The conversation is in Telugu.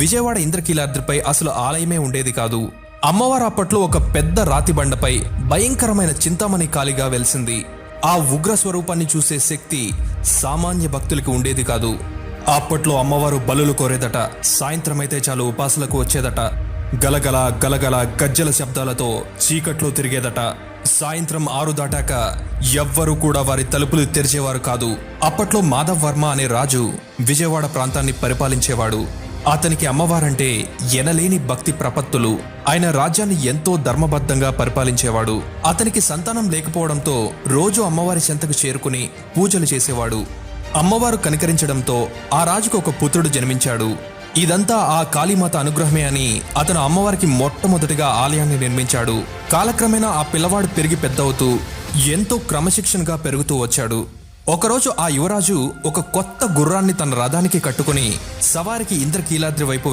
విజయవాడ ఇంద్రకీలాద్రిపై అసలు ఆలయమే ఉండేది కాదు. అమ్మవారు అప్పట్లో ఒక పెద్ద రాతి బండపై భయంకరమైన చింతామణి కాళిగా వెలిసింది. ఆ ఉగ్ర స్వరూపాన్ని చూసే శక్తి సామాన్య భక్తులకి ఉండేది కాదు. అప్పట్లో అమ్మవారు బలులు కోరేదట. సాయంత్రమైతే చాలు ఉపాసలకు వచ్చేదట. గలగల గలగల గజ్జల శబ్దాలతో చీకట్లో తిరిగేదట. సాయంత్రం 6 దాటాక ఎవ్వరూ కూడా వారి తలుపులు తెరిచేవారు కాదు. అప్పట్లో మాధవ్ వర్మ అనే రాజు విజయవాడ ప్రాంతాన్ని పరిపాలించేవాడు. అతనికి అమ్మవారంటే ఎనలేని భక్తి ప్రపత్తులు. ఆయన రాజ్యాన్ని ఎంతో ధర్మబద్ధంగా పరిపాలించేవాడు. అతనికి సంతానం లేకపోవడంతో రోజు అమ్మవారి చెంతకు చేరుకుని పూజలు చేసేవాడు. అమ్మవారు కనికరించడంతో ఆ రాజుకు ఒక పుత్రుడు జన్మించాడు. ఇదంతా ఆ కాళీమాత అనుగ్రహమే అని అతను అమ్మవారికి మొట్టమొదటిగా ఆలయాన్ని నిర్మించాడు. కాలక్రమేణా ఆ పిల్లవాడు పెరిగి పెద్దవుతూ ఎంతో క్రమశిక్షణగా పెరుగుతూ వచ్చాడు. ఒకరోజు ఆ యువరాజు ఒక కొత్త గుర్రాన్ని తన రథానికి కట్టుకుని సవారికి ఇంద్రకీలాద్రి వైపు